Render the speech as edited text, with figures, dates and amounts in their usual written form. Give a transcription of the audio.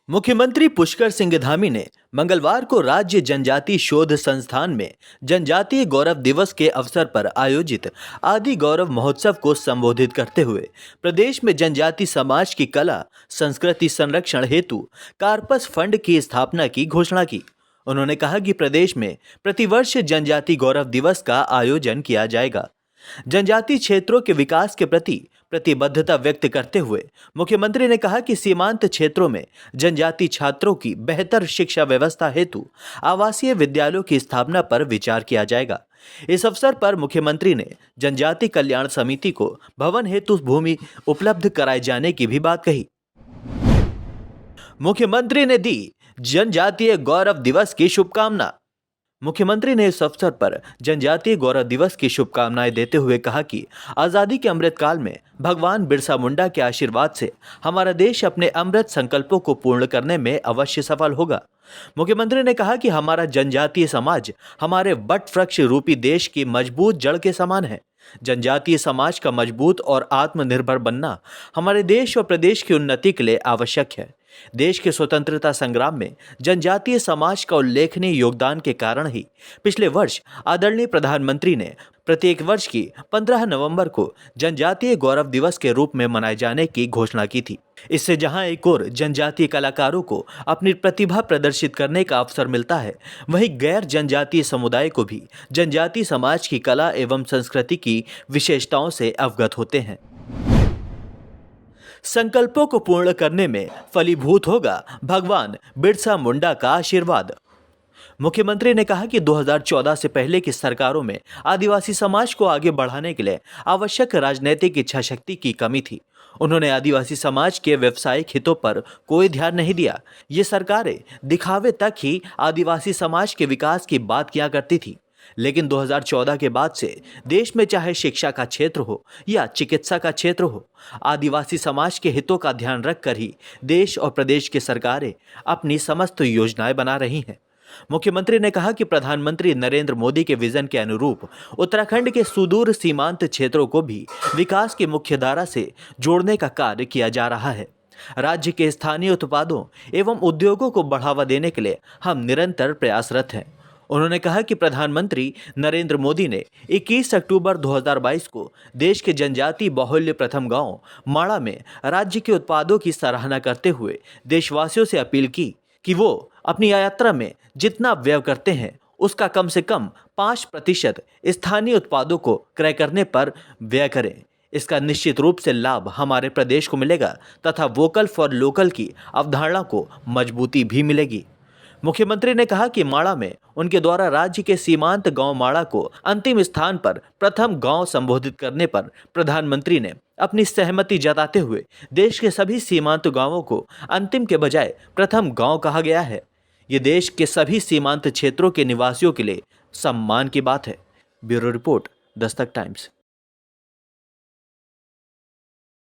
मुख्यमंत्री पुष्कर सिंह धामी ने मंगलवार को राज्य जनजाति शोध संस्थान में जनजातीय गौरव दिवस के अवसर पर आयोजित आदि गौरव महोत्सव को संबोधित करते हुए प्रदेश में जनजाति समाज की कला संस्कृति संरक्षण हेतु कार्पस फंड की स्थापना की घोषणा की। उन्होंने कहा कि प्रदेश में प्रतिवर्ष जनजाति गौरव दिवस का आयोजन किया जाएगा। जनजातीय क्षेत्रों के विकास के प्रति प्रतिबद्धता व्यक्त करते हुए मुख्यमंत्री ने कहा कि सीमांत क्षेत्रों में जनजातीय छात्रों की बेहतर शिक्षा व्यवस्था हेतु आवासीय विद्यालयों की स्थापना पर विचार किया जाएगा। इस अवसर पर मुख्यमंत्री ने जनजाति कल्याण समिति को भवन हेतु भूमि उपलब्ध कराए जाने की भी बात कही। मुख्यमंत्री ने दी जनजातीय गौरव दिवस की शुभकामना। मुख्यमंत्री ने इस अवसर पर जनजातीय गौरव दिवस की शुभकामनाएं देते हुए कहा कि आजादी के अमृत काल में भगवान बिरसा मुंडा के आशीर्वाद से हमारा देश अपने अमृत संकल्पों को पूर्ण करने में अवश्य सफल होगा। मुख्यमंत्री ने कहा कि हमारा जनजातीय समाज हमारे वट वृक्ष रूपी देश की मजबूत जड़ के समान है। जनजातीय समाज का मजबूत और आत्मनिर्भर बनना हमारे देश और प्रदेश की उन्नति के लिए आवश्यक है। देश के स्वतंत्रता संग्राम में जनजातीय समाज का उल्लेखनीय योगदान के कारण ही पिछले वर्ष आदरणीय प्रधानमंत्री ने प्रत्येक वर्ष की 15 नवंबर को जनजातीय गौरव दिवस के रूप में मनाए जाने की घोषणा की थी। इससे जहां एक ओर जनजातीय कलाकारों को अपनी प्रतिभा प्रदर्शित करने का अवसर मिलता है, वहीं गैर जनजातीय समुदाय को भी जनजातीय समाज की कला एवं संस्कृति की विशेषताओं से अवगत होते हैं। संकल्पों को पूर्ण करने में फलीभूत होगा भगवान बिरसा मुंडा का आशीर्वाद। मुख्यमंत्री ने कहा कि 2014 से पहले की सरकारों में आदिवासी समाज को आगे बढ़ाने के लिए आवश्यक राजनीतिक इच्छाशक्ति की कमी थी। उन्होंने आदिवासी समाज के व्यवसायिक हितों पर कोई ध्यान नहीं दिया। ये सरकारें दिखावे तक ही आदिवासी समाज के विकास की बात किया करती थी। लेकिन 2014 के बाद से देश में चाहे शिक्षा का क्षेत्र हो या चिकित्सा का क्षेत्र हो, आदिवासी समाज के हितों का ध्यान रखकर ही देश और प्रदेश की सरकारें अपनी समस्त योजनाएं बना रही हैं। मुख्यमंत्री ने कहा कि प्रधानमंत्री नरेंद्र मोदी के विजन के अनुरूप उत्तराखंड के सुदूर सीमांत क्षेत्रों को भी विकास की मुख्य धारा से जोड़ने का कार्य किया जा रहा है। राज्य के स्थानीय उत्पादों एवं उद्योगों को बढ़ावा देने के लिए हम निरंतर प्रयासरत हैं। उन्होंने कहा कि प्रधानमंत्री नरेंद्र मोदी ने 21 अक्टूबर 2022 को देश के जनजातीय बाहुल्य प्रथम गांव माड़ा में राज्य के उत्पादों की सराहना करते हुए देशवासियों से अपील की कि वो अपनी यात्रा में जितना व्यय करते हैं उसका कम से कम 5% स्थानीय उत्पादों को क्रय करने पर व्यय करें। इसका निश्चित रूप से लाभ हमारे प्रदेश को मिलेगा तथा वोकल फॉर लोकल की अवधारणा को मजबूती भी मिलेगी। मुख्यमंत्री ने कहा कि माड़ा में उनके द्वारा राज्य के सीमांत गांव माड़ा को अंतिम स्थान पर प्रथम गांव संबोधित करने पर प्रधानमंत्री ने अपनी सहमति जताते हुए देश के सभी सीमांत गांवों को अंतिम के बजाय प्रथम गांव कहा गया है। ये देश के सभी सीमांत क्षेत्रों के निवासियों के लिए सम्मान की बात है। Bureau report, Dastak times.